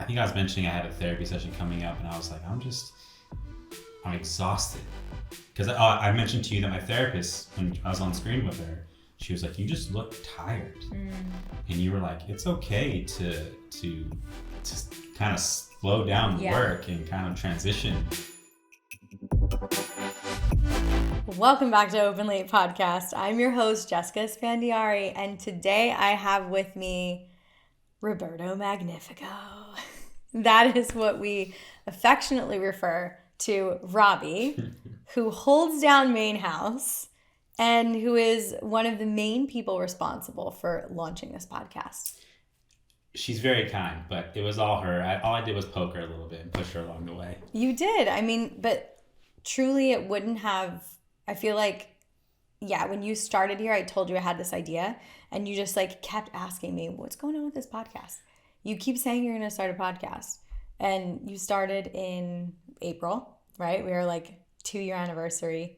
think I was mentioning I had a therapy session coming up, and I was like, I'm exhausted. Because I mentioned to you that my therapist, when I was on screen with her, she was like, you just look tired. And you were like, it's okay to kind of slow down the work and kind of transition. Welcome back to Open Late Podcast. I'm your host, Jessica Esfandiary, and today I have with me Roberto Magnifico. That is what we affectionately refer to Robbie, who holds down Main House and who is one of the main people responsible for launching this podcast. She's very kind, but it was all her. All I did was poke her a little bit and push her along the way. You did. I mean, but truly it wouldn't have, I feel like, when you started here, I told you I had this idea and you just kept asking me, what's going on with this podcast? You keep saying you're going to start a podcast and you started in April, right? We are 2-year anniversary.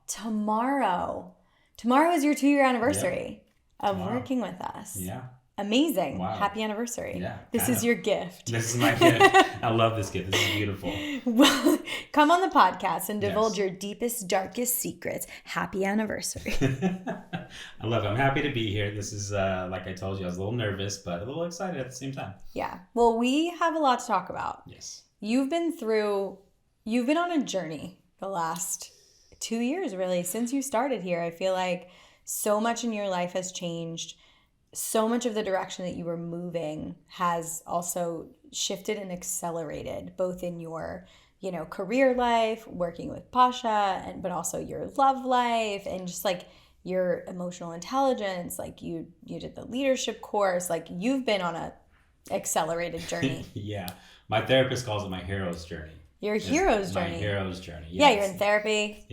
Tomorrow is your 2-year anniversary of working with us. Yeah. Amazing. Wow. Happy anniversary. Yeah. This is your gift. This is my gift. I love this gift. This is beautiful. Well, come on the podcast and divulge your deepest, darkest secrets. Happy anniversary. I love it. I'm happy to be here. This is, like I told you, I was a little nervous, but a little excited at the same time. Yeah. Well, we have a lot to talk about. Yes. You've been on a journey the last 2 years, really, since you started here. I feel like so much in your life has changed. So much of the direction that you were moving has also shifted and accelerated, both in your, career life, working with Pasha, but also your love life and just your emotional intelligence. You did the leadership course. You've been on a accelerated journey. Yeah. My therapist calls it my hero's journey. Your hero's journey. My hero's journey. Yes. Yeah, you're in therapy.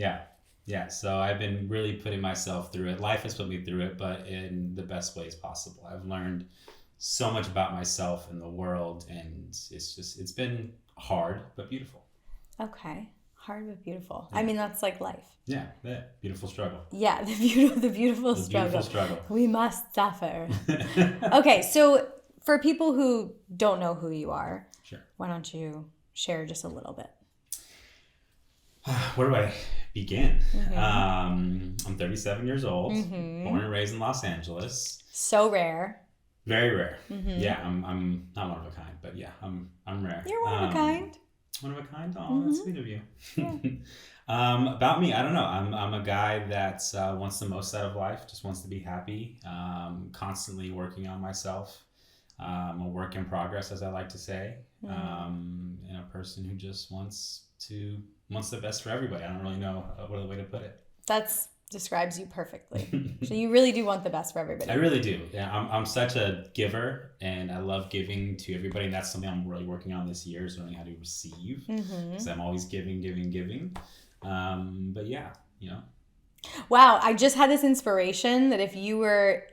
Yeah, so I've been really putting myself through it. Life has put me through it, but in the best ways possible. I've learned so much about myself and the world, and it's been hard, but beautiful. Okay. Hard, but beautiful. Yeah. I mean, that's life. Yeah, beautiful struggle. Yeah, the beautiful struggle. Beautiful struggle. We must suffer. Okay, so for people who don't know who you are, sure. Why don't you share just a little bit? Where do I begin? I'm 37 years old, born and raised in Los Angeles. So rare. Very rare. Yeah, I'm not one of a kind, but yeah, I'm rare. You're one of a kind. One of a kind? Oh, that's sweet of you. Yeah. About me, I don't know. I'm a guy that wants the most out of life, just wants to be happy, constantly working on myself. I'm a work in progress, as I like to say, and a person who just wants the best for everybody. I don't really know what other way to put it. That describes you perfectly. So you really do want the best for everybody. I really do. Yeah, I'm such a giver, and I love giving to everybody. And that's something I'm really working on this year, is learning how to receive. Because I'm always giving. But yeah, Wow, I just had this inspiration that if you were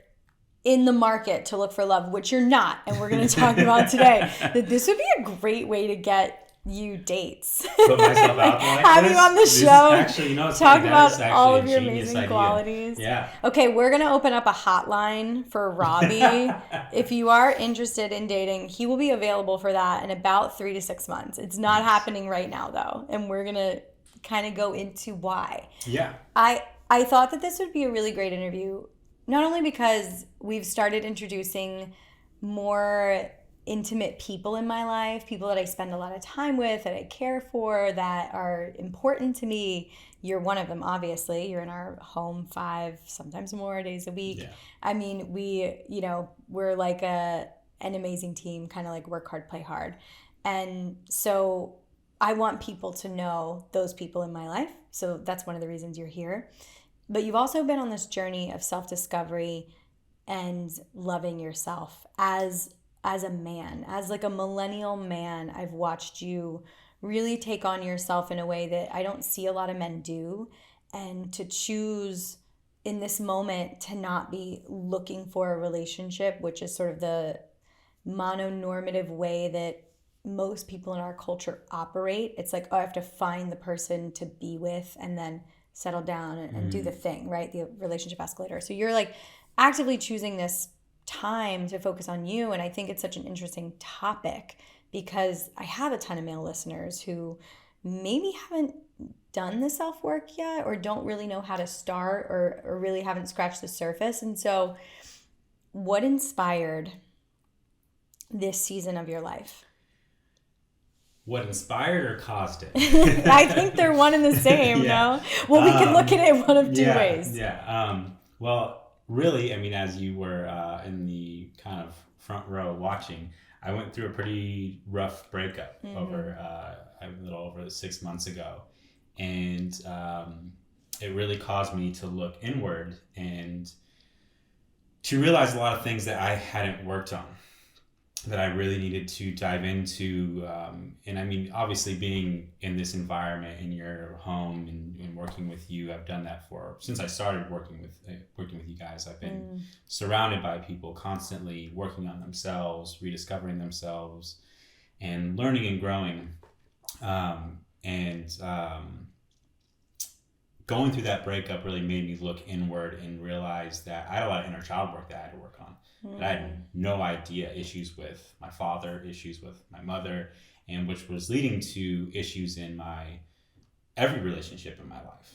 in the market to look for love, which you're not, and we're going to talk about today, that this would be a great way to get you dates. Put myself out there. Have you on the show. Actually, talk about all of your amazing qualities. Yeah. Okay, we're going to open up a hotline for Robbie. If you are interested in dating, he will be available for that in about 3 to 6 months. It's not happening right now, though, and we're going to kind of go into why. Yeah. I thought that this would be a really great interview, not only because we've started introducing more intimate people in my life, people that I spend a lot of time with, that I care for, that are important to me. You're one of them, obviously. You're in our home 5, sometimes more days a week. Yeah. I mean, we're an amazing team, kind of work hard, play hard. And so I want people to know those people in my life. So that's one of the reasons you're here. But you've also been on this journey of self-discovery and loving yourself as a man, as a millennial man. I've watched you really take on yourself in a way that I don't see a lot of men do, and to choose in this moment to not be looking for a relationship, which is sort of the mononormative way that most people in our culture operate. It's I have to find the person to be with and then settle down and do the thing, right? The relationship escalator. So you're actively choosing this time to focus on you. And I think it's such an interesting topic because I have a ton of male listeners who maybe haven't done the self-work yet, or don't really know how to start, or really haven't scratched the surface. And so what inspired this season of your life? What inspired or caused it? I think they're one and the same, no? Well, we can look at it one of two ways. Yeah. Well, really, I mean, as you were in the kind of front row watching, I went through a pretty rough breakup over a little over 6 months ago. And it really caused me to look inward and to realize a lot of things that I hadn't worked on, that I really needed to dive into. And I mean, obviously being in this environment in your home and working with you, I've done that since I started working with you guys. I've been surrounded by people constantly working on themselves, rediscovering themselves, and learning and growing. Going through that breakup really made me look inward and realize that I had a lot of inner child work that I had to work on. That I had no idea, issues with my father, issues with my mother, and which was leading to issues in every relationship in my life.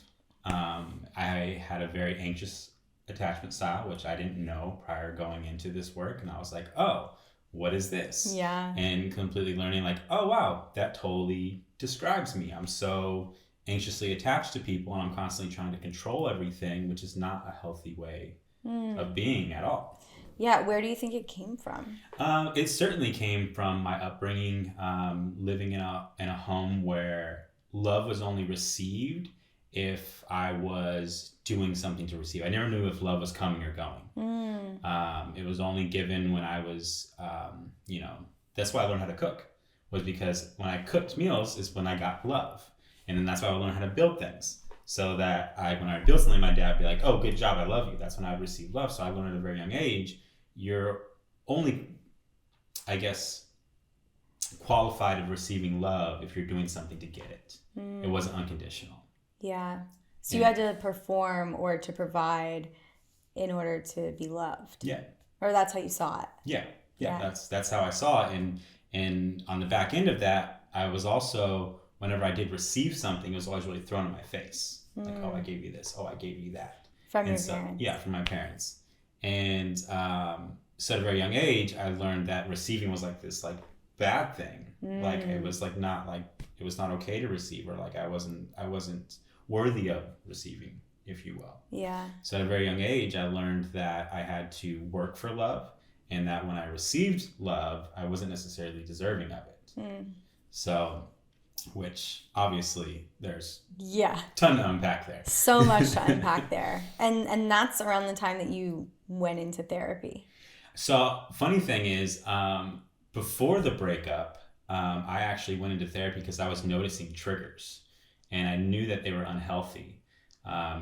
I had a very anxious attachment style, which I didn't know prior going into this work. And I was like, oh, what is this? Yeah. And completely learning like, oh, wow, that totally describes me. I'm so anxiously attached to people, and I'm constantly trying to control everything, which is not a healthy way of being at all. Yeah, where do you think it came from? It certainly came from my upbringing, living in a home where love was only received if I was doing something to receive. I never knew if love was coming or going. It was only given when I was, that's why I learned how to cook, was because when I cooked meals is when I got love. And then that's why I learned how to build things. So that when I would build something, my dad would be like, oh, good job, I love you. That's when I would receive love. So I learned at a very young age, you're only, I guess, qualified of receiving love if you're doing something to get it. It wasn't unconditional. Yeah. So you had to perform or to provide in order to be loved. Yeah. Or that's how you saw it. Yeah. That's how I saw it. And on the back end of that, I was also, whenever I did receive something, it was always really thrown in my face. Like, oh, I gave you this. Oh, I gave you that. From your parents. Yeah, from my parents. And so at a very young age, I learned that receiving was like this like bad thing. Like it was like not like, it was not okay to receive, or like I wasn't worthy of receiving, if you will. Yeah. So at a very young age, I learned that I had to work for love, and that when I received love, I wasn't necessarily deserving of it. So, which obviously there's a ton to unpack there. So much to unpack there. And that's around the time that you went into therapy. So funny thing is, before the breakup, I actually went into therapy because I was noticing triggers, and I knew that they were unhealthy.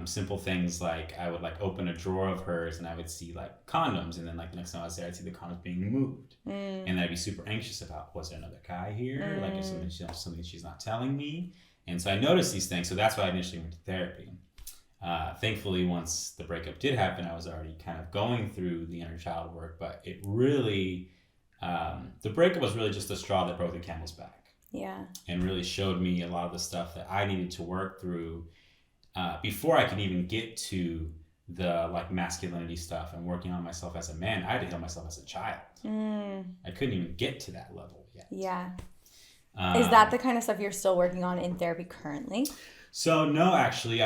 Simple things like I would like open a drawer of hers and I would see like condoms, and then like the next time I was there, I'd see the condoms being moved, and I'd be super anxious about, was there another guy here? Like is something she's not telling me? And so I noticed these things. So that's why I initially went to therapy. Thankfully, once the breakup did happen, I was already kind of going through the inner child work, but it really, the breakup was really just the straw that broke the camel's back. Yeah. And really showed me a lot of the stuff that I needed to work through before I could even get to the like masculinity stuff and working on myself as a man. I had to heal myself as a child. I couldn't even get to that level yet. Yeah. Is that the kind of stuff you're still working on in therapy currently? So no, actually,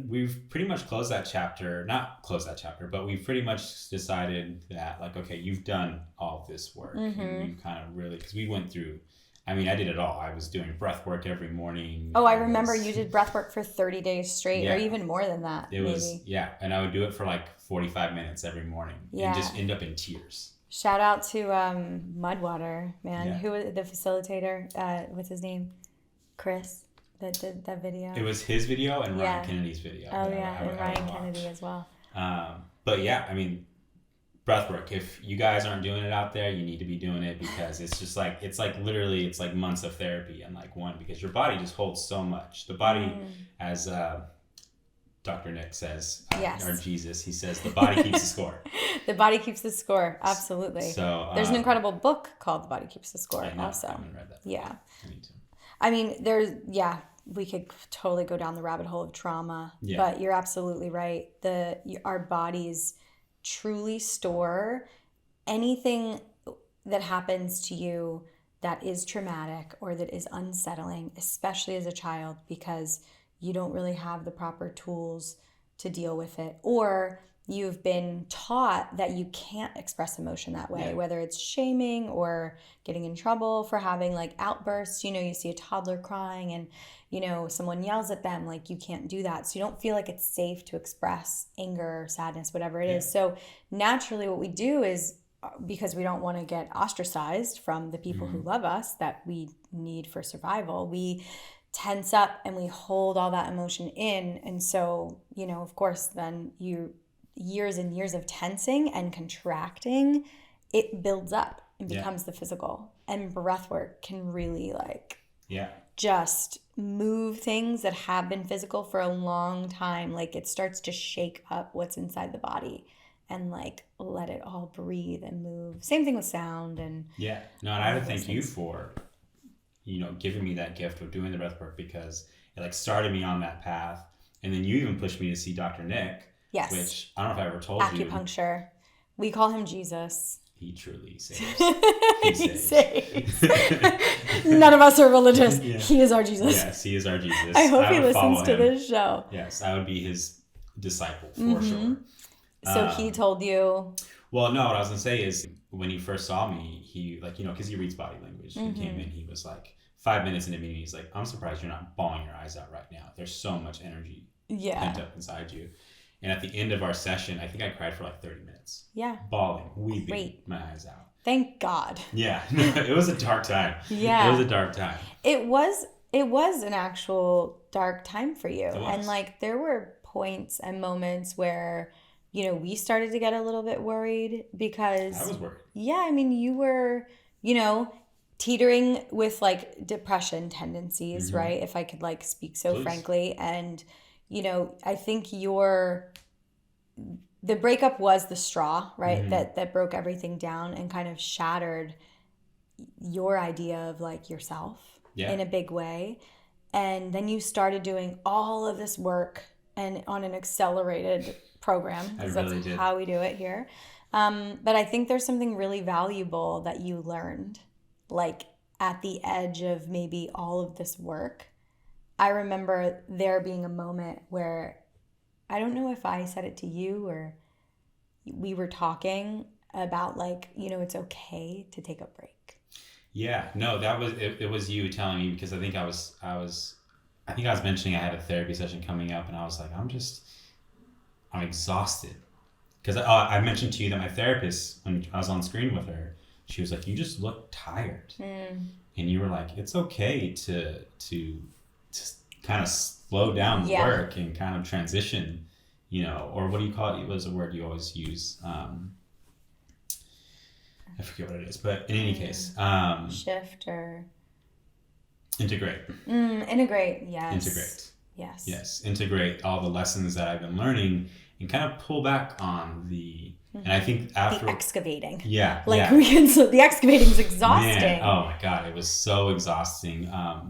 we've pretty much closed that chapter, not closed that chapter, but we've pretty much decided that like, okay, you've done all of this work. And you kind of really, because we went through, I mean, I did it all. I was doing breath work every morning. Oh, I remember you did breath work for 30 days straight, or even more than that. It was, and I would do it for like 45 minutes every morning and just end up in tears. Shout out to Mudwater, man. Yeah. Who was the facilitator? What's his name? Chris, that did that video. It was his video and Ryan Kennedy's video. Oh, and Ryan Kennedy as well. But yeah, I mean, breathwork. If you guys aren't doing it out there, you need to be doing it, because it's just like, it's like literally, it's like months of therapy and like one, because your body just holds so much. The body, as Dr. Nick says, Yes. or Jesus, he says, the body keeps the score. The body keeps the score. Absolutely. So there's an incredible book called The Body Keeps the Score. I know, Also, I haven't read that. Yeah. I need to. I mean, we could totally go down the rabbit hole of trauma, but you're absolutely right. Our bodies truly store anything that happens to you that is traumatic or that is unsettling, especially as a child, because you don't really have the proper tools to deal with it, or you've been taught that you can't express emotion that way, whether it's shaming or getting in trouble for having like outbursts. You see a toddler crying and, someone yells at them, like you can't do that. So you don't feel like it's safe to express anger, sadness, whatever it is. So naturally what we do is, because we don't want to get ostracized from the people who love us that we need for survival, we tense up and we hold all that emotion in. And so, of course, then years and years of tensing and contracting, it builds up and becomes the physical. And breath work can really just move things that have been physical for a long time. Like it starts to shake up what's inside the body and let it all breathe and move. Same thing with sound and and I have to thank you for giving me that gift of doing the breath work, because it started me on that path. And then you even pushed me to see Dr. Nick. Yes. Which I don't know if I ever told you. Acupuncture. We call him Jesus. He truly saves. He saves. None of us are religious. He is our Jesus. Yes, he is our Jesus. I hope he listens to this show. Yes, I would be his disciple for sure. So he told you. Well, no, what I was going to say is when he first saw me, he because he reads body language. He came in, he was 5 minutes into meeting, he's like, I'm surprised you're not bawling your eyes out right now. There's so much energy pent up inside you. And at the end of our session, I think I cried for 30 minutes. Yeah. Bawling, weeping my eyes out. Thank God. Yeah. It was a dark time. Yeah. It was a dark time. It was an actual dark time for you. It was. And there were points and moments where, we started to get a little bit worried because I was worried. Yeah, I mean, you were, teetering with depression tendencies, right? If I could speak so frankly. And I think the breakup was the straw, right? That broke everything down and kind of shattered your idea of yourself in a big way. And then you started doing all of this work and on an accelerated program, because that's how we do it here. But I think there's something really valuable that you learned, at the edge of maybe all of this work. I remember there being a moment where, I don't know if I said it to you or we were talking about it's okay to take a break. Yeah, no, that was, it was you telling me, because I think I was mentioning I had a therapy session coming up and I was like, I'm exhausted. Because I mentioned to you that my therapist, when I was on screen with her, she was like, you just look tired. And you were like, it's okay to kind of slow down the work and kind of transition, or what do you call it? It was a word you always use. I forget what it is, but in any case. Shift or? Integrate. Integrate, yes. Integrate. Yes. Yes, integrate all the lessons that I've been learning and kind of pull back on the, and I think after... The excavating. Yeah. The excavating's exhausting. Man, oh my God, it was so exhausting.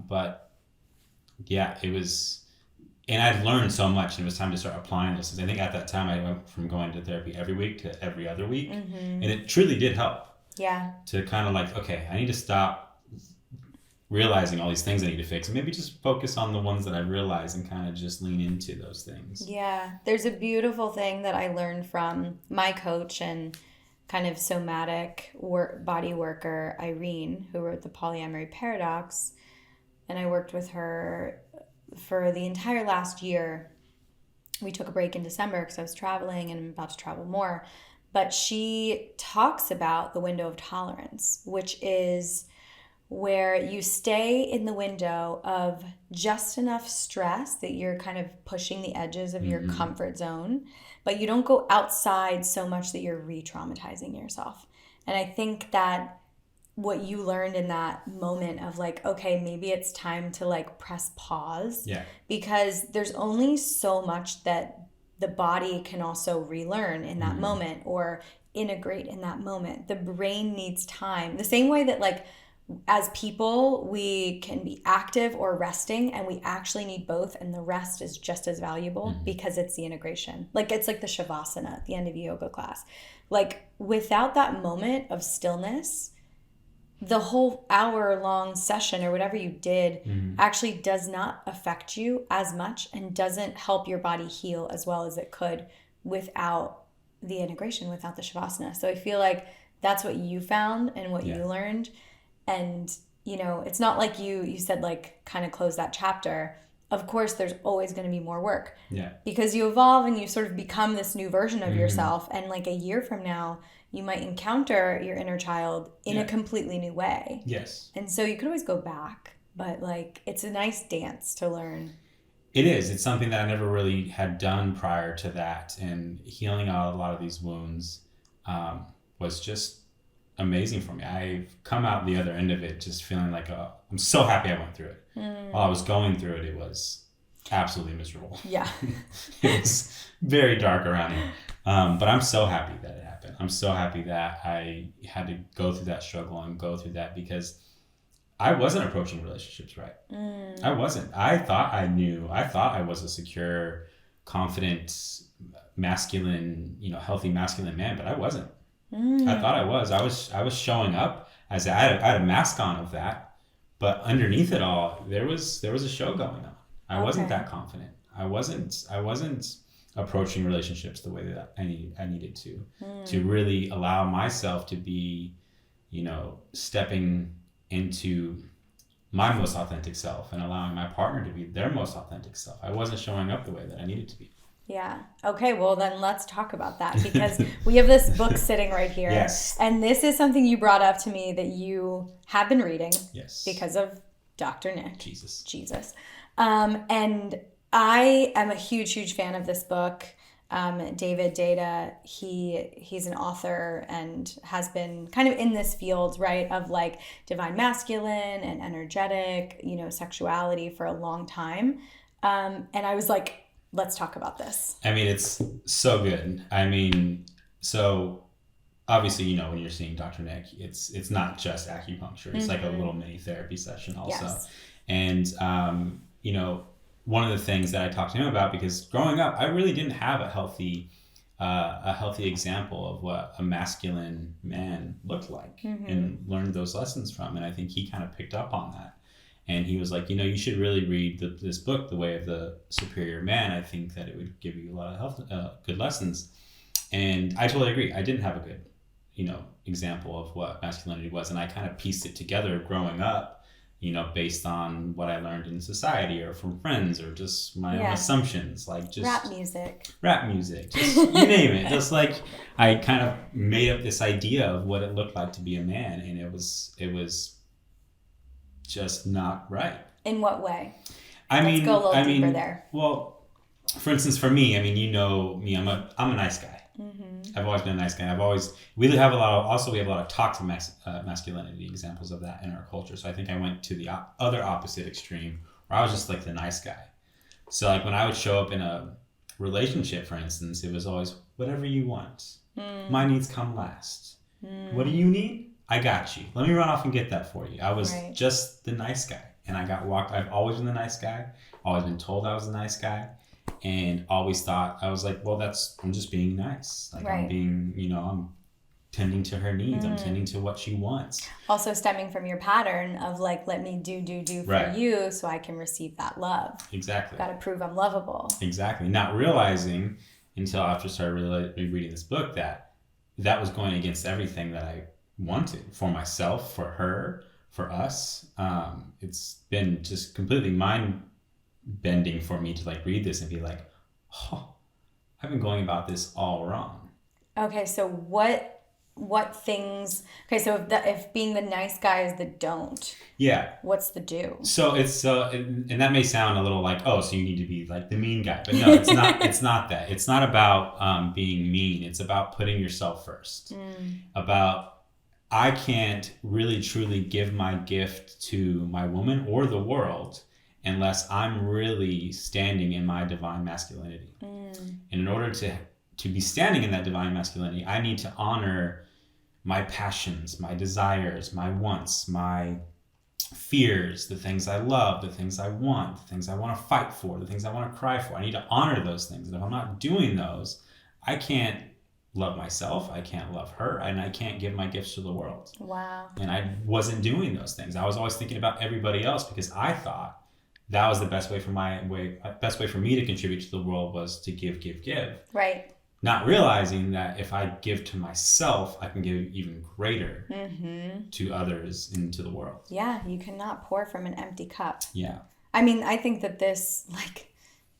But yeah, it was, and I'd learned so much and it was time to start applying those things. I think at that time I went from going to therapy every week to every other week. And it truly did help. Yeah. To kind of okay, I need to stop realizing all these things I need to fix, and maybe just focus on the ones that I realize and kind of just lean into those things. Yeah. There's a beautiful thing that I learned from my coach and kind of somatic body worker, Irene, who wrote The Polyamory Paradox. And I worked with her for the entire last year. We took a break in December because I was traveling and I'm about to travel more. But she talks about the window of tolerance, which is where you stay in the window of just enough stress that you're kind of pushing the edges of your comfort zone, but you don't go outside so much that you're re-traumatizing yourself. And I think that what you learned in that moment of like, okay, maybe it's time to like press pause. Yeah. Because there's only so much that the body can also relearn in that moment or integrate in that moment. The brain needs time. The same way that like as people, we can be active or resting, and we actually need both. And the rest is just as valuable because it's the integration. Like it's like the shavasana at the end of a yoga class. Like without that moment of stillness, the whole hour-long session or whatever you did actually does not affect you as much and doesn't help your body heal as well as it could without the integration, without the shavasana. So I feel like that's what you found and what you learned. And, you know, it's not like you said like kind of close that chapter. Of course, there's always going to be more work. Yeah. Because you evolve and you sort of become this new version of yourself. And like a year from now, you might encounter your inner child in a completely new way. Yes. And so you could always go back, but like it's a nice dance to learn. It is. It's something that I never really had done prior to that. And healing out a lot of these wounds was just amazing for me. I've come out the other end of it just feeling like I'm so happy I went through it. While I was going through it, it was absolutely miserable. Yeah. It was very dark around me. But I'm so happy that it happened. I'm so happy that I had to go through that struggle and go through that because I wasn't approaching relationships right. I wasn't. I thought I knew. I thought I was a secure, confident, masculine, healthy masculine man, but I wasn't. I thought I was. I was showing up as I had a mask on of that, but underneath it all, there was a show going on. I wasn't that confident. I wasn't approaching relationships the way that I needed to really allow myself to be, stepping into my most authentic self and allowing my partner to be their most authentic self. I wasn't showing up the way that I needed to be. Yeah. Okay, well then let's talk about that because we have this book sitting right here. Yes. And this is something you brought up to me that you have been reading. Yes. Because of Dr. Nick. Jesus. And I am a huge fan of this book. David Data, he's an author and has been kind of in this field, right, of like divine masculine and energetic, sexuality for a long time. And I was like, let's talk about this. I mean, it's so good. I mean, so obviously, when you're seeing Dr. Nick, it's not just acupuncture. It's like a little mini therapy session also. Yes. And, one of the things that I talked to him about, because growing up, I really didn't have a healthy example of what a masculine man looked like and learned those lessons from. And I think he kind of picked up on that. And he was like, you should really read this book, The Way of the Superior Man. I think that it would give you a lot of good lessons. And I totally agree. I didn't have a good, example of what masculinity was. And I kind of pieced it together growing up, based on what I learned in society or from friends or just my own assumptions, like just rap music, just you name it. Just like I kind of made up this idea of what it looked like to be a man, and it was just not right. In what way? Let's go a little deeper there. Well, for instance, for me, you know me, I'm a nice guy. I've always been a nice guy. We have a lot of toxic masculinity examples of that in our culture. So I think I went to the other opposite extreme where I was just like the nice guy. So like when I would show up in a relationship, for instance, it was always whatever you want. My needs come last. What do you need? I got you. Let me run off and get that for you. I was just the nice guy. And I've always been the nice guy. Always been told I was the nice guy. And always thought, I was like, well, I'm just being nice. Like I'm being, I'm tending to her needs. I'm tending to what she wants. Also stemming from your pattern of like, let me do for you so I can receive that love. Exactly. Got to prove I'm lovable. Exactly. Not realizing until after I started reading this book that was going against everything that I wanted for myself, for her, for us. It's been just completely mind-bending for me to like read this and be like, oh, I've been going about this all wrong. Okay, so what things? Okay, so if being the nice guy is the don't, what's the do? So it's and that may sound a little like, oh, so you need to be like the mean guy, but no, it's not. It's not that. It's not about being mean. It's about putting yourself first. About I can't really truly give my gift to my woman or the world unless I'm really standing in my divine masculinity. And in order to be standing in that divine masculinity, I need to honor my passions, my desires, my wants, my fears, the things I love, the things I want, the things I want to fight for, the things I want to cry for. I need to honor those things. And if I'm not doing those, I can't love myself, I can't love her, and I can't give my gifts to the world. Wow. And I wasn't doing those things. I was always thinking about everybody else because I thought that was the best way for me to contribute to the world was to give. Right. Not realizing that if I give to myself, I can give even greater to others and to the world. Yeah, you cannot pour from an empty cup. Yeah. I mean, I think that this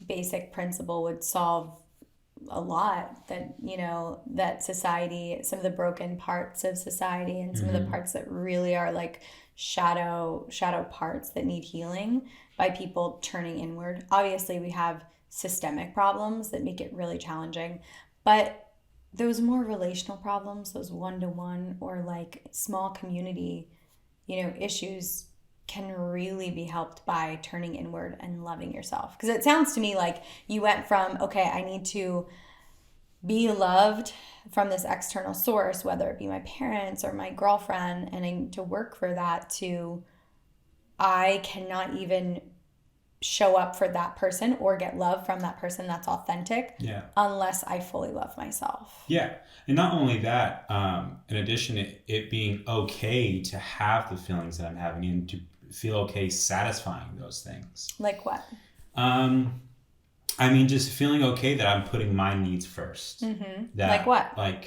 basic principle would solve a lot that society, some of the broken parts of society and some of the parts that really are shadow parts that need healing by people turning inward. Obviously, we have systemic problems that make it really challenging, but those more relational problems, those one-to-one or small community, issues can really be helped by turning inward and loving yourself. Because it sounds to me like you went from, okay, I need to be loved from this external source, whether it be my parents or my girlfriend, and I need to work for that, to I cannot even show up for that person or get love from that person that's authentic unless I fully love myself. Yeah. And not only that, in addition, it being okay to have the feelings that I'm having and to feel okay satisfying those things. Like what? I mean, just feeling okay that I'm putting my needs first. That, like what? I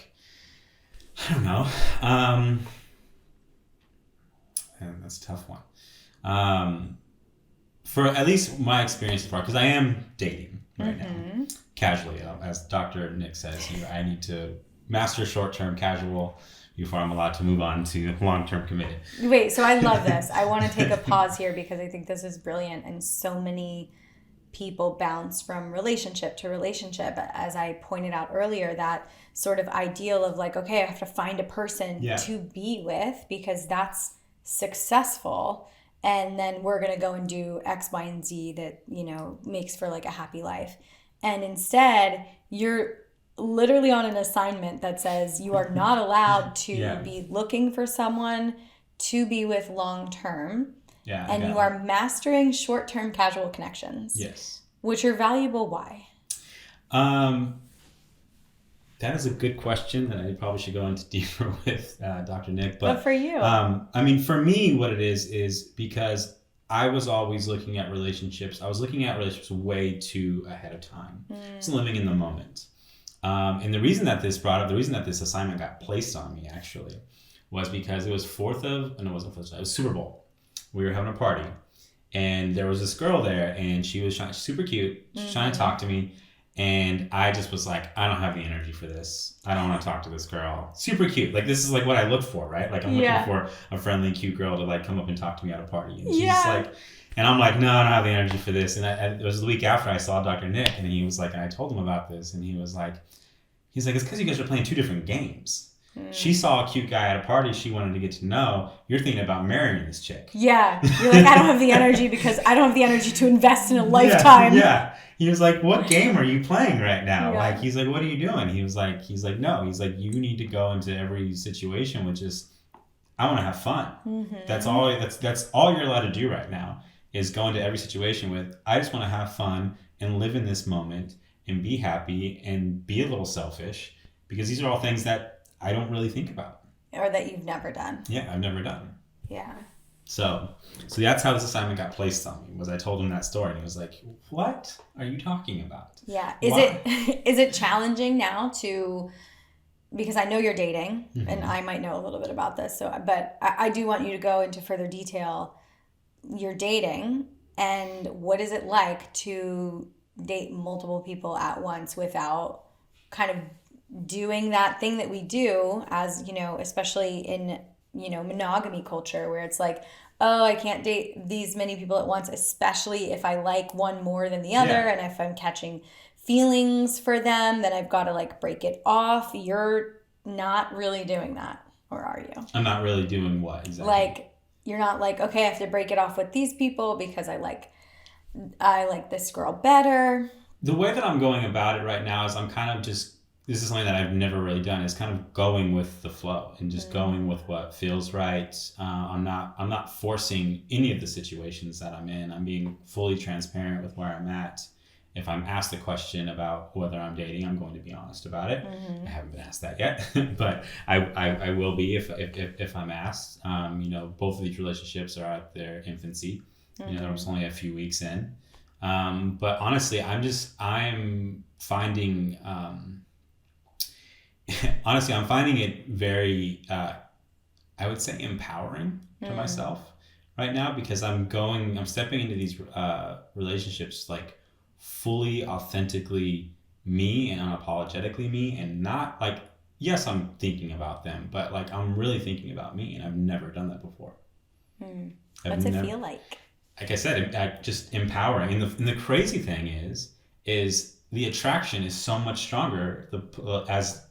don't know. That's a tough one. For at least my experience so far, because I am dating right now, casually, as Dr. Nick says, I need to master short-term casual before I'm allowed to move on to long-term committed. Wait, so I love this. I want to take a pause here because I think this is brilliant, and so many people bounce from relationship to relationship. As I pointed out earlier, that sort of ideal of okay, I have to find a person to be with because that's successful. And then we're going to go and do X, Y, and Z that, makes for a happy life. And instead, you're literally on an assignment that says you are not allowed to be looking for someone to be with long term. Yeah. And you are mastering short-term casual connections. Yes. Which are valuable. Why? That is a good question that I probably should go into deeper with Dr. Nick. But for you? I mean, for me, what it is because I was always looking at relationships. I was looking at relationships way too ahead of time. Just living in the moment. And the reason that this assignment got placed on me actually was because it was it was Super Bowl. We were having a party and there was this girl there and she was super cute. She was trying to talk to me. And I just was like, I don't have the energy for this. I don't want to talk to this girl. Super cute. This is what I look for, right? I'm looking for a friendly, cute girl to come up and talk to me at a party. And she's just and I'm like, no, I don't have the energy for this. And it was the week after I saw Dr. Nick and he was and I told him about this and he was like, it's because you guys are playing two different games. She saw a cute guy at a party she wanted to get to know. You're thinking about marrying this chick. Yeah. You're I don't have the energy because I don't have the energy to invest in a lifetime. Yeah. He was like, what game are you playing right now? Yeah. He's like, what are you doing? He was like, no. He's like, you need to go into every situation with just, I want to have fun. That's all you're allowed to do right now is go into every situation with, I just want to have fun and live in this moment and be happy and be a little selfish because these are all things that I don't really think about. Or that you've never done. Yeah, I've never done. Yeah. So that's how this assignment got placed on me, was I told him that story and he was like, what are you talking about? Yeah. Is it challenging now because I know you're dating and I might know a little bit about this. But I do want you to go into further detail. You're dating and what is it like to date multiple people at once without kind of doing that thing that we do as, especially in, monogamy culture where it's I can't date these many people at once, especially if I like one more than the other. Yeah. And if I'm catching feelings for them, then I've got to break it off. You're not really doing that. Or are you? I'm not really doing what exactly? Like, you're not like, okay, I have to break it off with these people because I like this girl better. The way that I'm going about it right now is I'm kind of just, this is something that I've never really done, is kind of going with the flow and just going with what feels right. I'm not forcing any of the situations that I'm in. I'm being fully transparent with where I'm at. If I'm asked a question about whether I'm dating, I'm going to be honest about it. I haven't been asked that yet, but I will be if I'm asked. Both of these relationships are at their infancy. There was only a few weeks in. But honestly, I'm finding, I'm finding it very, I would say empowering to myself right now, because I'm stepping into these relationships like fully authentically me and unapologetically me, and not like, yes, I'm thinking about them, but like I'm really thinking about me, and I've never done that before. What's it feel like? Like I said, just empowering. And the crazy thing is the attraction is so much stronger. As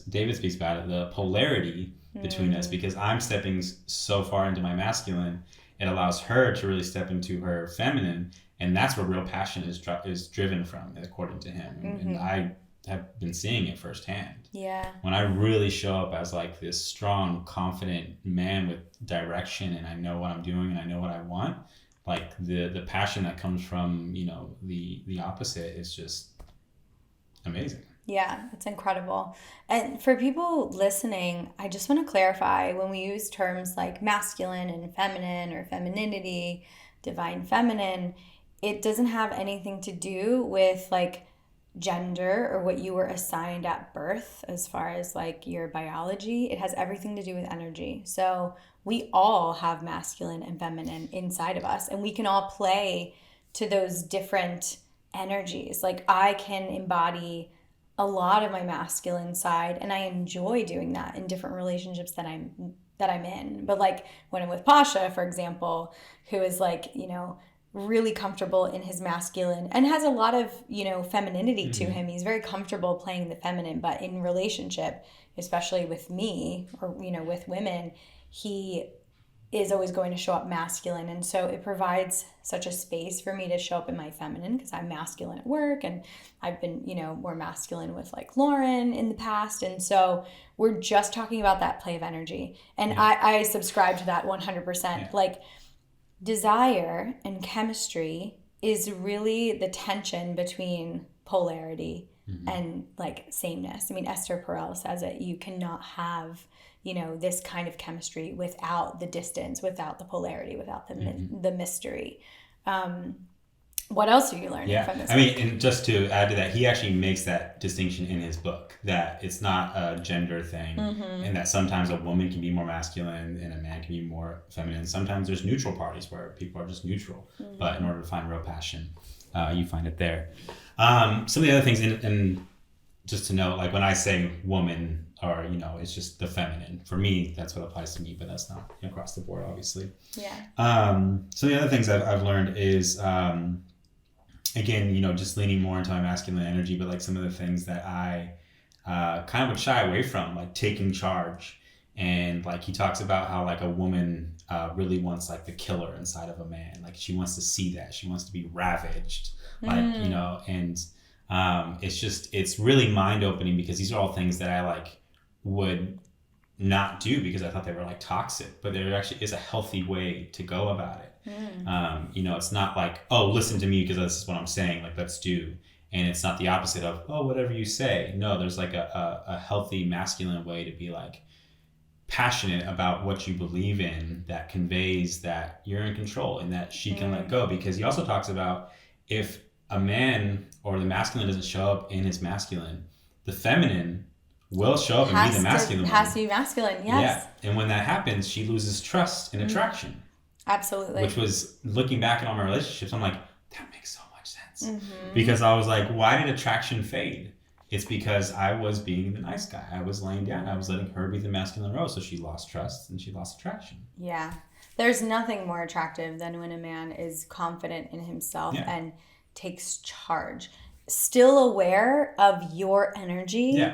David speaks about it, the polarity between us, because I'm stepping so far into my masculine, it allows her to really step into her feminine, and that's where real passion is driven from, according to him. And I have been seeing it firsthand. Yeah. When I really show up as like this strong, confident man with direction, and I know what I'm doing and I know what I want, like the passion that comes from, the opposite is just amazing. Yeah, it's incredible. And for people listening, I just want to clarify, when we use terms like masculine and feminine, or femininity, divine feminine, it doesn't have anything to do with like gender or what you were assigned at birth as far as like your biology. It has everything to do with energy. So we all have masculine and feminine inside of us, and we can all play to those different energies. Like, I can embody a lot of my masculine side, and I enjoy doing that in different relationships that I'm in. But like when I'm with Pasha, for example, who is like, really comfortable in his masculine and has a lot of, femininity to him. He's very comfortable playing the feminine, but in relationship, especially with me or, with women, he is always going to show up masculine. And so it provides such a space for me to show up in my feminine, because I'm masculine at work, and I've been, more masculine with like Lauren in the past. And so we're just talking about that play of energy. And I subscribe to that 100%. Yeah. Like, desire and chemistry is really the tension between polarity and like sameness. I mean, Esther Perel says it, you cannot have, this kind of chemistry without the distance, without the polarity, without the mystery. What else are you learning from this? I mean, and just to add to that, he actually makes that distinction in his book, that it's not a gender thing, and that sometimes a woman can be more masculine and a man can be more feminine. Sometimes there's neutral parties where people are just neutral, but in order to find real passion, you find it there. Some of the other things, and just to note, like when I say woman, or it's just the feminine. For me, that's what applies to me, but that's not across the board, obviously. Yeah. So the other things I've learned is, again, just leaning more into my masculine energy, but like some of the things that I kind of would shy away from, like taking charge. And like he talks about how like a woman really wants like the killer inside of a man. Like she wants to see that. She wants to be ravaged. Like, and it's really mind opening, because these are all things that I like would not do because I thought they were like toxic, but there actually is a healthy way to go about it. It's not like, oh, listen to me because this is what I'm saying, like let's do. And it's not the opposite of, oh, whatever you say. No, there's like a healthy masculine way to be like passionate about what you believe in, that conveys that you're in control and that she can let go. Because he also talks about, if a man or the masculine doesn't show up in his masculine, the feminine will show up and be the masculine. Has to be masculine, yes. Yeah. And when that happens, she loses trust and attraction. Absolutely. Which was, looking back at all my relationships, I'm like, that makes so much sense. Because I was like, why did attraction fade? It's because I was being the nice guy. I was laying down. I was letting her be the masculine role. So she lost trust and she lost attraction. Yeah. There's nothing more attractive than when a man is confident in himself and takes charge. Still aware of your energy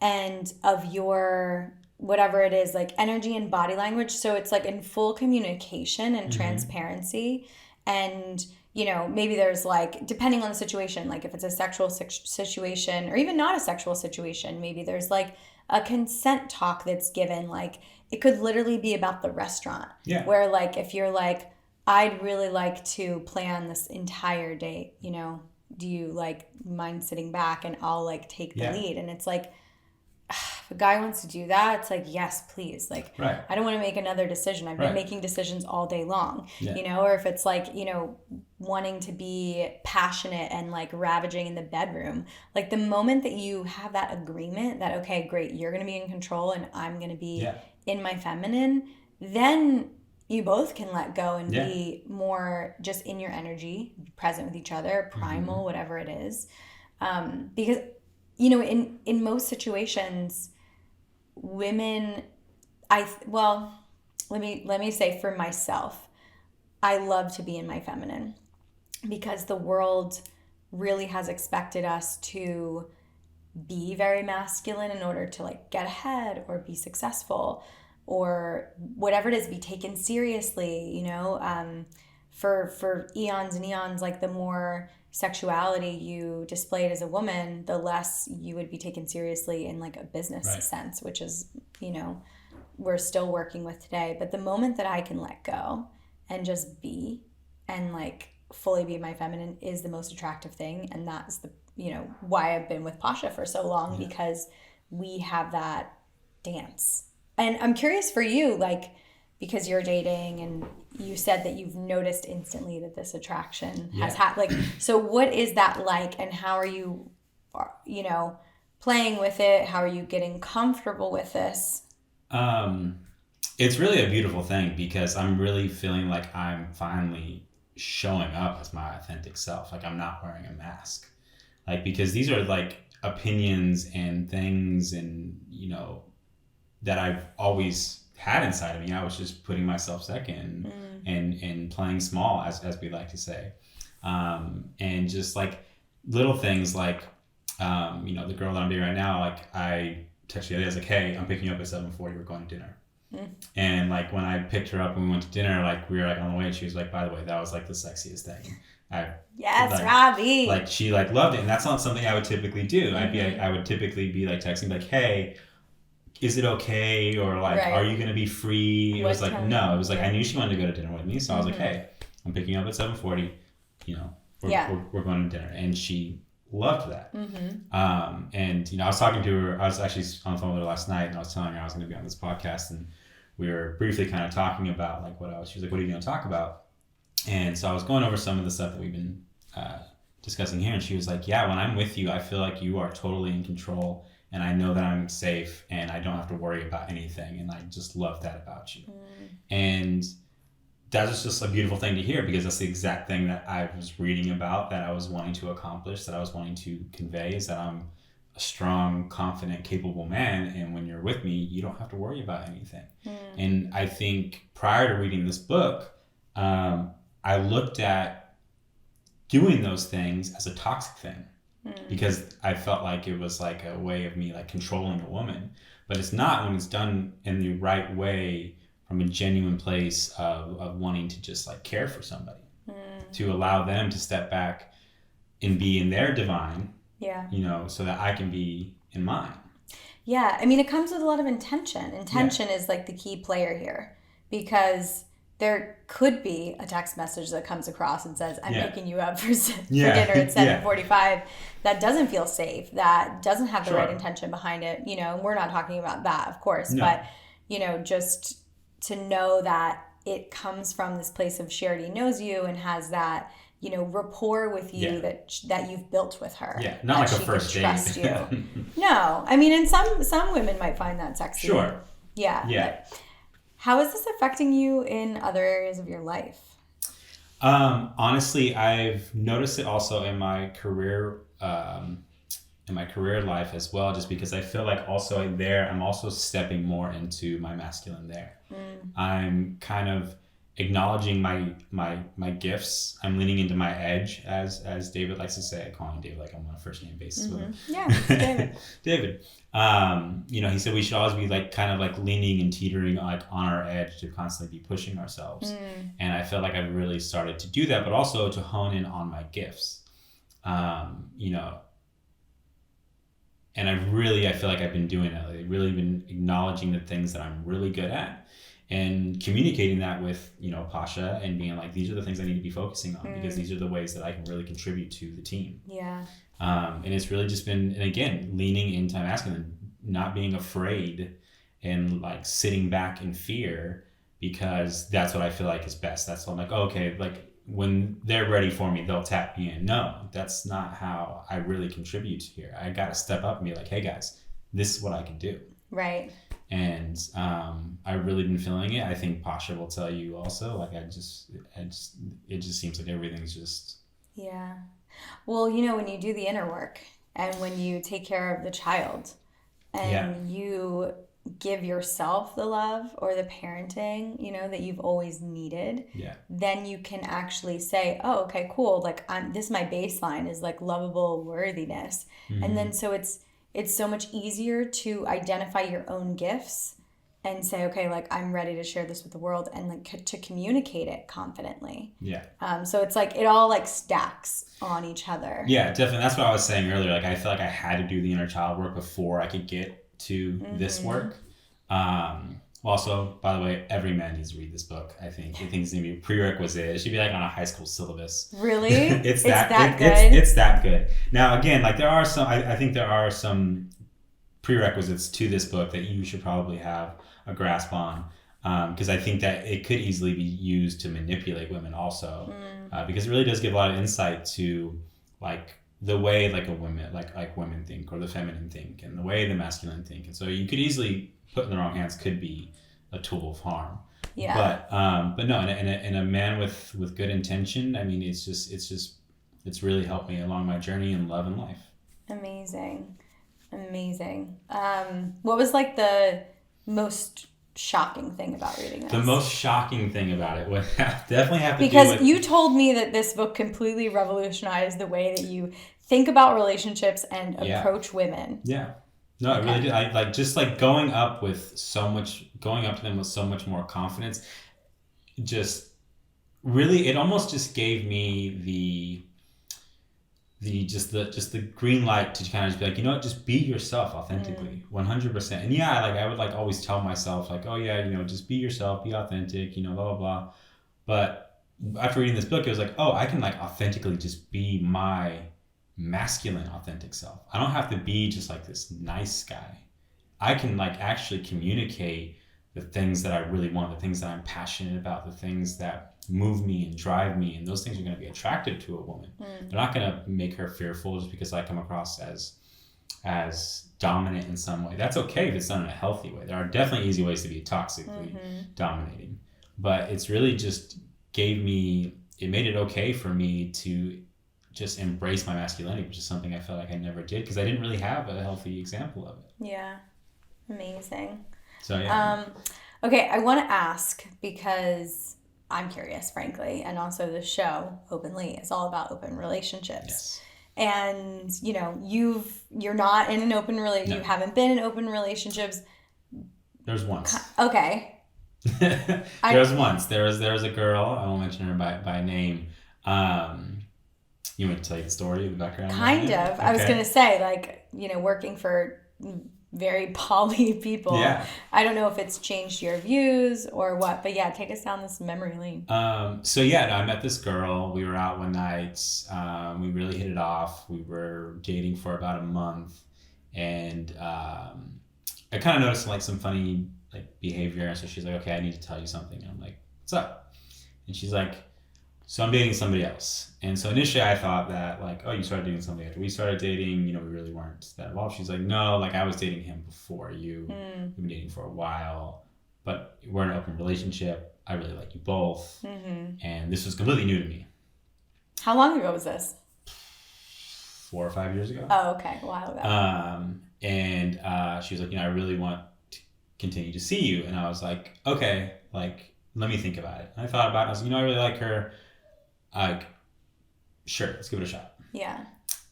and of your whatever it is, like energy and body language. So it's like in full communication and transparency. And, you know, maybe there's like, depending on the situation, like if it's a sexual situation or even not a sexual situation, maybe there's like a consent talk that's given. Like it could literally be about the restaurant. Yeah. Where like, if you're like, I'd really like to plan this entire date, you know, do you like mind sitting back and I'll like take the lead? And it's like, if a guy wants to do that, it's like, yes, please. Like, I don't want to make another decision. I've been making decisions all day long, you know, or if it's like, you know, wanting to be passionate and like ravaging in the bedroom, like the moment that you have that agreement that, okay, great, you're going to be in control and I'm going to be in my feminine, then you both can let go and be more just in your energy, present with each other, primal, whatever it is. Because, you know, in most situations, women, let me say for myself, I love to be in my feminine because the world really has expected us to be very masculine in order to like get ahead or be successful or whatever it is, be taken seriously, you know, for eons and eons, like the more sexuality you displayed as a woman, the less you would be taken seriously in like a business sense, which is, you know, we're still working with today. But the moment that I can let go and just be and like fully be my feminine is the most attractive thing. And that's the, you know, why I've been with Pasha for so long, because we have that dance. And I'm curious for you, like, because you're dating and you said that you've noticed instantly that this attraction has happened. Like, so what is that like, and how are you, you know, playing with it? How are you getting comfortable with this? It's really a beautiful thing because I'm really feeling like I'm finally showing up as my authentic self. Like I'm not wearing a mask, like, because these are like opinions and things and, you know, that I've always had inside of me. I was just putting myself second and playing small, as we like to say. And just like little things like, you know, the girl that I'm dating right now, like I texted the other day, I was like, hey, I'm picking you up at 7:40, we're going to dinner. And like when I picked her up and we went to dinner, like we were like on the way, she was like, by the way, that was like the sexiest thing. Yes, like, Robbie. Like she like loved it. And that's not something I would typically do. I would typically be like texting like, hey, is it okay? Or like, are you going to be free? It was like, no, it was like, I knew she wanted to go to dinner with me. So I was like, hey, I'm picking you up at 7:40, you know, we're going to dinner. And she loved that. And, you know, I was talking to her, I was actually on the phone with her last night and I was telling her I was going to be on this podcast and we were briefly kind of talking about like she was like, what are you going to talk about? And so I was going over some of the stuff that we've been discussing here. And she was like, yeah, when I'm with you, I feel like you are totally in control. And I know that I'm safe and I don't have to worry about anything. And I just love that about you. And that was just a beautiful thing to hear because that's the exact thing that I was reading about, that I was wanting to accomplish, that I was wanting to convey, is that I'm a strong, confident, capable man. And when you're with me, you don't have to worry about anything. And I think prior to reading this book, I looked at doing those things as a toxic thing. Because I felt like it was like a way of me like controlling a woman, but it's not when it's done in the right way from a genuine place of wanting to just like care for somebody, to allow them to step back and be in their divine, you know, so that I can be in mine. Yeah, I mean, it comes with a lot of intention. Intention is like the key player here, because there could be a text message that comes across and says, I'm picking you up for dinner at 7:45. That doesn't feel safe. That doesn't have the right intention behind it. You know, we're not talking about that, of course. No. But, you know, just to know that it comes from this place of she already knows you and has that, you know, rapport with you that you've built with her. Yeah, not like a first date. Trust you. No. I mean, and some women might find that sexy. Sure. Yeah. But how is this affecting you in other areas of your life? Honestly, I've noticed it also in my career life as well, just because I feel like also there, I'm also stepping more into my masculine there. I'm kind of acknowledging my gifts. I'm leaning into my edge, as David likes to say. I call him David, like I'm on a first name basis with him. Yeah, it's David. David. He said we should always be like kind of like leaning and teetering like on our edge to constantly be pushing ourselves. And I felt like I really started to do that, but also to hone in on my gifts. And I feel like I've been doing that. Like, really been acknowledging the things that I'm really good at and communicating that with, Pasha, and being like, these are the things I need to be focusing on because these are the ways that I can really contribute to the team. Yeah. And it's really just been, and again, leaning into masculine, not being afraid and like sitting back in fear, because that's what I feel like is best. That's what I'm like, oh, okay, like when they're ready for me, they'll tap me in. No, that's not how I really contribute here. I got to step up and be like, hey guys, this is what I can do. Right. And I've really been feeling it. I think Pasha will tell you also. Like it just seems like everything's just. Yeah. Well, when you do the inner work and when you take care of the child and you give yourself the love or the parenting, that you've always needed, then you can actually say, oh, okay, cool. Like this, my baseline is like lovable worthiness. And then so it's so much easier to identify your own gifts and say, okay, like I'm ready to share this with the world and like to communicate it confidently. Yeah. So it's like it all like stacks on each other. Yeah, definitely. That's what I was saying earlier. Like I feel like I had to do the inner child work before I could get to this work. Also, by the way, every man needs to read this book. I think it's going to be a prerequisite. It should be like on a high school syllabus. Really? It's that good? It's that good. Now, again, like there are some, I think there are some prerequisites to this book that you should probably have a grasp on. Because I think that it could easily be used to manipulate women also. Because it really does give a lot of insight to like the way like women think, or the feminine think, and the way the masculine think. And so you could easily put in the wrong hands could be a tool of harm. Yeah. But no, in a man with good intention, I mean, it's really helped me along my journey in love and life. Amazing. What was like the most shocking thing about reading this? The most shocking thing about it would definitely have to because do with... you told me that this book completely revolutionized the way that you think about relationships and approach women. Yeah. No, it really did. I like just like going up to them with so much more confidence. Just really, it almost just gave me the green light to kind of just be like, just be yourself authentically, 100%. And I would like always tell myself like, oh yeah, just be yourself, be authentic, blah blah blah. But after reading this book, it was like, oh, I can like authentically just be my masculine authentic self. I don't have to be just like this nice guy. I can like actually communicate the things that I really want, the things that I'm passionate about, the things that move me and drive me, and those things are going to be attractive to a woman. They're not going to make her fearful just because I come across as dominant in some way. That's okay if it's done in a healthy way. There are definitely easy ways to be toxically dominating, but it's really just made it okay for me to just embrace my masculinity, which is something I felt like I never did because I didn't really have a healthy example of it. Yeah. Amazing. So, yeah. Okay, I want to ask because I'm curious, frankly, and also the show, Openly, is all about open relationships. Yes. And, you're not in an open relationship. No. You haven't been in open relationships. There's once. Okay. There was a girl, I won't mention her by name. You want to tell you the story, the background? Kind of. Okay. I was going to say, like, working for very poly people. Yeah. I don't know if it's changed your views or what, but yeah, take us down this memory lane. I met this girl. We were out one night. We really hit it off. We were dating for about a month, and I kind of noticed like some funny like behavior. And so she's like, "Okay, I need to tell you something." And I'm like, "What's up?" And she's like, "So I'm dating somebody else." And so initially I thought that like, oh, you started dating somebody after we started dating, we really weren't that involved. She's like, no, like I was dating him before you. We've been dating for a while, but we're in an open relationship. I really like you both. And this was completely new to me. How long ago was this? 4 or 5 years ago. Oh, okay. A while ago. And she was like, I really want to continue to see you. And I was like, okay, like, let me think about it. And I thought about it. I was like, I really like her. Like, sure, let's give it a shot. Yeah.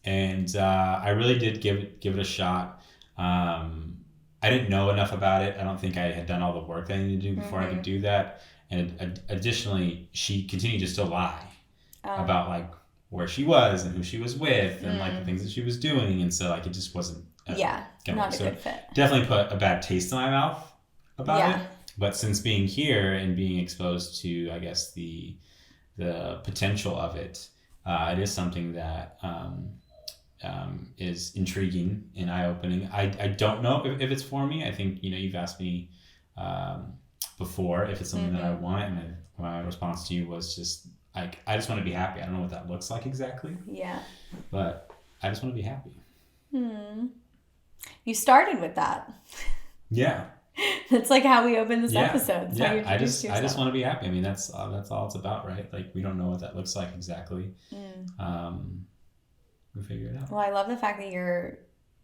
And I really did give it a shot. I didn't know enough about it. I don't think I had done all the work that I needed to do before I could do that. And additionally, she continued to still lie about like where she was and who she was with and like the things that she was doing. And so like it just wasn't not a good fit. Definitely put a bad taste in my mouth about it. But since being here and being exposed to, I guess, the potential of it, it is something that is intriguing and eye-opening. I don't know if it's for me. I think, you've asked me before if it's something that I want, and my response to you was just like, I just want to be happy. I don't know what that looks like exactly. Yeah. But I just want to be happy. You started with that. Yeah. That's like how we opened this episode. That's how you introduced yourself. I just want to be happy. I mean, that's all it's about, right? Like, we don't know what that looks like exactly. We figure it out. Well, I love the fact that you're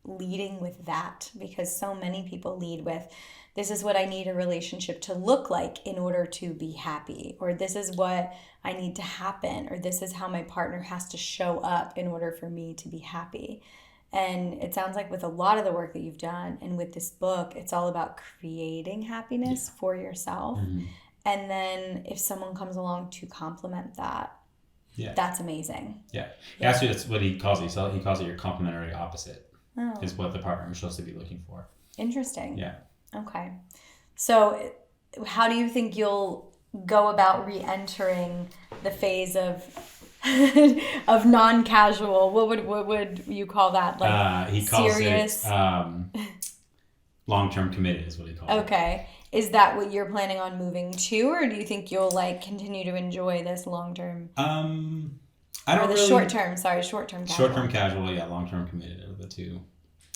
leading with that, because so many people lead with, this is what I need a relationship to look like in order to be happy, or this is what I need to happen, or this is how my partner has to show up in order for me to be happy. And it sounds like with a lot of the work that you've done and with this book, it's all about creating happiness for yourself. And then if someone comes along to complement that, that's amazing. Actually, that's what he calls it. He calls it your complementary opposite. Is what the partner is supposed to be looking for. Interesting. Okay. So how do you think you'll go about re-entering the phase of of non-casual? What would you call that? Like, he calls serious? It long-term committed is what he calls it. Okay. Is that what you're planning on moving to, or do you think you'll like continue to enjoy this long-term? I don't really... short-term casual. Short-term casual, long-term committed are the two.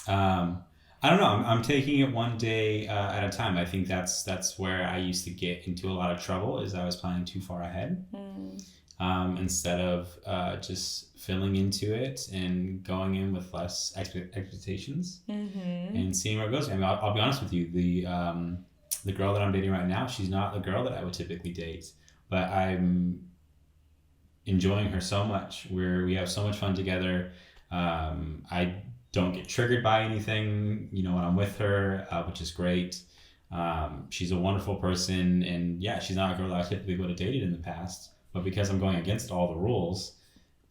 I don't know. I'm taking it one day at a time. I think that's where I used to get into a lot of trouble, is I was planning too far ahead. Instead of just filling into it and going in with less expectations and seeing where it goes. I mean, I'll be honest with you. The girl that I'm dating right now, she's not the girl that I would typically date, but I'm enjoying her so much. We have so much fun together. I don't get triggered by anything, when I'm with her, which is great. She's a wonderful person, and she's not a girl that I typically would have dated in the past. But because I'm going against all the rules,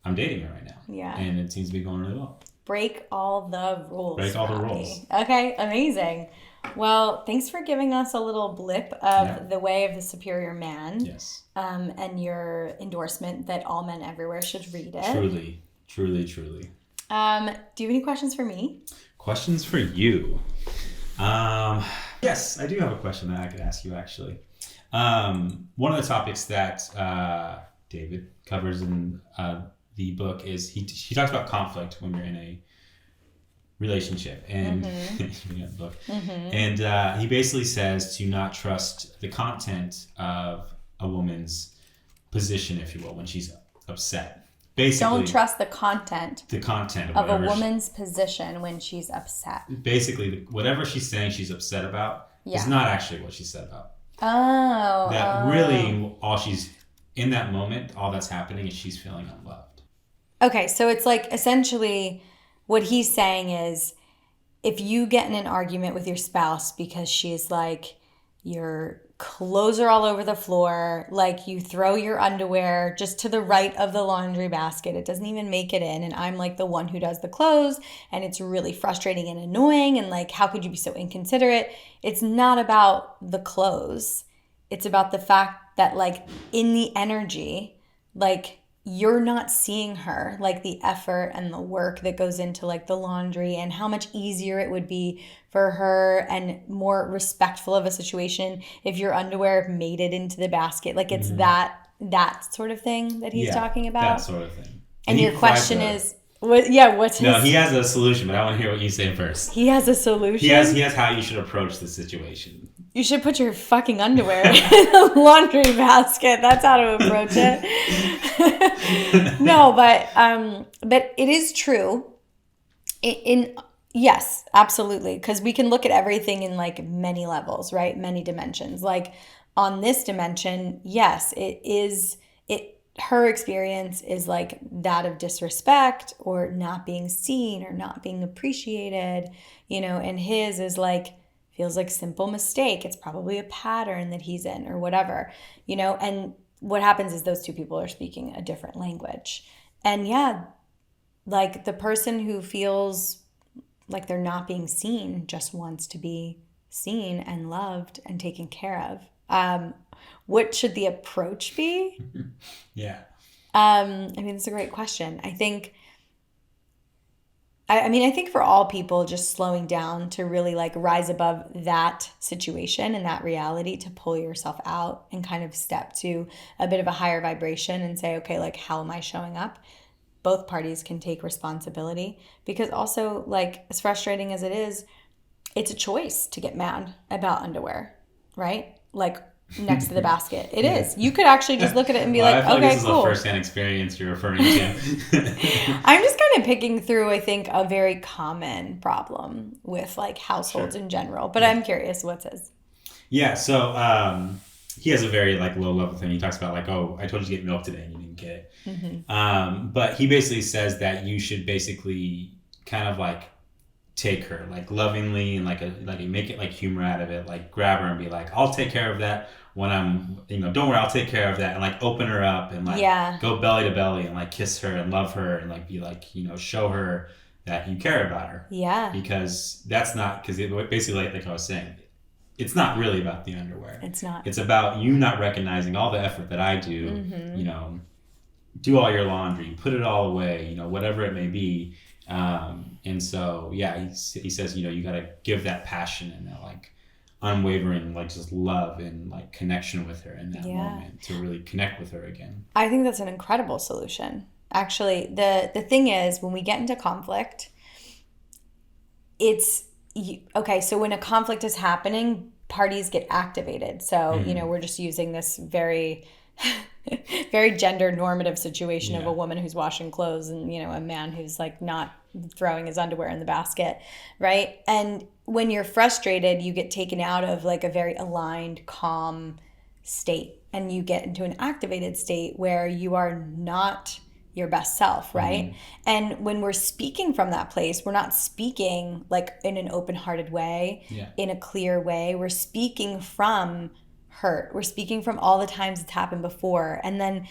I'm dating her right now. Yeah. And it seems to be going really well. Break all the rules. Break all the rules. Okay, amazing. Well, thanks for giving us a little blip of the way of the superior man. Yes. And your endorsement that all men everywhere should read it. Truly, truly, truly. Do you have any questions for me? Questions for you. Yes, I do have a question that I could ask you, actually. One of the topics that David covers in the book is he talks about conflict when you're in a relationship, and and he basically says to not trust the content of a woman's position, if you will, when she's upset. Basically, don't trust the content of a woman's position when she's upset. Basically, whatever she's saying she's upset about is not actually what she's said about. Really, all she's in that moment, all that's happening is she's feeling unloved. Okay, so it's like essentially what he's saying is, if you get in an argument with your spouse because she's like, your clothes are all over the floor, like you throw your underwear just to the right of the laundry basket, it doesn't even make it in, and I'm like the one who does the clothes, and it's really frustrating and annoying, and like, how could you be so inconsiderate? It's not about the clothes. It's about the fact that like in the energy, like you're not seeing her, like the effort and the work that goes into like the laundry, and how much easier it would be for her and more respectful of a situation if your underwear made it into the basket. Like it's that sort of thing that he's talking about. That sort of thing. And your question is, what's his... No, he has a solution, but I want to hear what you say first. He has a solution? He has how you should approach the situation. You should put your fucking underwear in the laundry basket. That's how to approach it. No, but it is true. Yes, absolutely. Because we can look at everything in like many levels, right? Many dimensions. Like on this dimension, yes, her experience is like that of disrespect or not being seen or not being appreciated, and his is like, feels like simple mistake. It's probably a pattern that he's in or whatever, and what happens is those two people are speaking a different language. And yeah, like the person who feels like they're not being seen just wants to be seen and loved and taken care of. What should the approach be? Yeah. It's a great question. I think for all people, just slowing down to really like rise above that situation and that reality, to pull yourself out and kind of step to a bit of a higher vibration and say, okay, like, how am I showing up? Both parties can take responsibility, because also, like, as frustrating as it is, it's a choice to get mad about underwear, right? Like, next to the basket. It is. You could actually just look at it and be like, I feel okay, like this cool. is a first-hand experience you're referring to. I'm just kind of picking through, I think, a very common problem with like households in general. But I'm curious, what's his? Yeah, so he has a very like low level thing. He talks about like, oh, I told you to get milk today and you didn't get it. Mm-hmm. But he basically says that you should basically kind of like take her like lovingly and like make it like humor out of it, like grab her and be like, I'll take care of that when I'm, don't worry, I'll take care of that, and like open her up and like go belly to belly and like kiss her and love her and like be like, show her that you care about her. Yeah. Because that's not, because basically like I was saying, it's not really about the underwear. It's not. It's about you not recognizing all the effort that I do, mm-hmm. Do all your laundry, put it all away, whatever it may be. And so, yeah, he says, you got to give that passion and that like unwavering, like just love and like connection with her in that moment to really connect with her again. I think that's an incredible solution. Actually, the thing is, when we get into conflict, so when a conflict is happening, parties get activated. So, we're just using this very, very gender normative situation of a woman who's washing clothes and, a man who's like not throwing his underwear in the basket, right? And when you're frustrated, you get taken out of like a very aligned, calm state, and you get into an activated state where you are not your best self, right? Mm-hmm. And when we're speaking from that place, we're not speaking like in an open-hearted way, in a clear way. We're speaking from hurt. We're speaking from all the times it's happened before. And then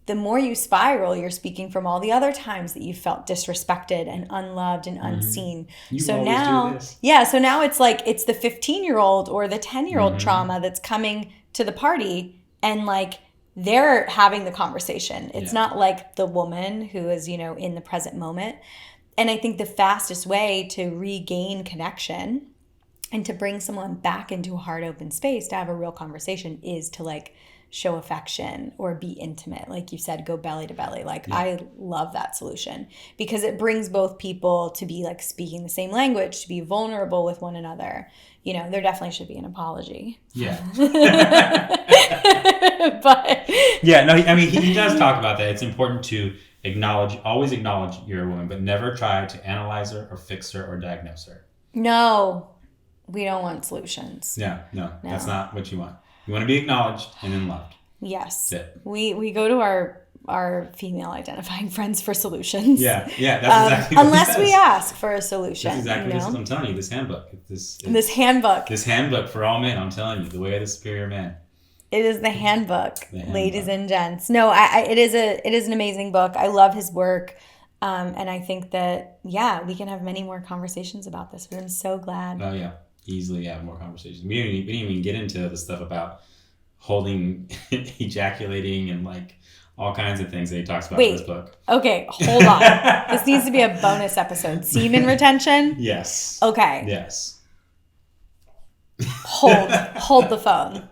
the more you spiral, you're speaking from all the other times that you felt disrespected and unloved and unseen. You so now, do this. So now it's like it's the 15-year-old or the 10-year-old trauma that's coming to the party, and like they're having the conversation. It's not like the woman who is, in the present moment. And I think the fastest way to regain connection and to bring someone back into a hard open space to have a real conversation is to like show affection or be intimate. Like you said, go belly to belly. Like I love that solution because it brings both people to be like speaking the same language, to be vulnerable with one another. There definitely should be an apology. Yeah. But he does talk about that. It's important to always acknowledge you're a woman, but never try to analyze her or fix her or diagnose her. No, we don't want solutions. No, that's not what you want. You want to be acknowledged and then loved. Yes. That's it. We go to our female identifying friends for solutions. Yeah, that's exactly what unless we ask for a solution. That's exactly what I'm telling you, this handbook. This handbook. This handbook for all men, I'm telling you, the way of the superior man. It is the handbook, ladies and gents. No, it is an amazing book. I love his work. And I think that, we can have many more conversations about this, but I'm so glad. Oh, yeah. Easily have more conversations. We didn't even get into the stuff about holding, ejaculating, and like all kinds of things that he talks about in this book. Okay, hold on. This needs to be a bonus episode. Semen retention? Yes. Okay. Yes. Hold the phone.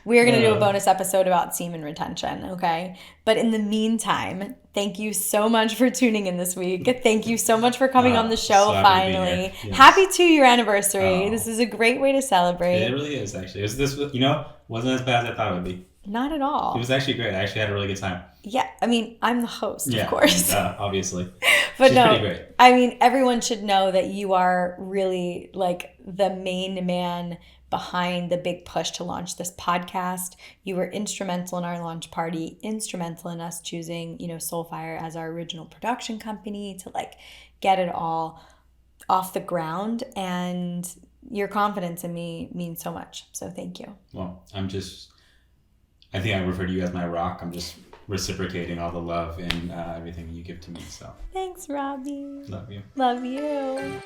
We're going to do a bonus episode about semen retention, okay? But in the meantime, thank you so much for tuning in this week. Thank you so much for coming on the show finally. Yes. Happy 2-year anniversary. This is a great way to celebrate. It really is, actually. Wasn't as bad as I thought it would be. Not at all. It was actually great. I actually had a really good time. Yeah, I'm the host, of course. Obviously. But She's pretty great. Everyone should know that you are really like the main man behind the big push to launch this podcast. You were instrumental in our launch party, instrumental in us choosing, Soulfire as our original production company to like get it all off the ground. And your confidence in me means so much. So thank you. Well, I think I refer to you as my rock. I'm just reciprocating all the love and everything you give to me. So thanks, Robbie. Love you. Love you.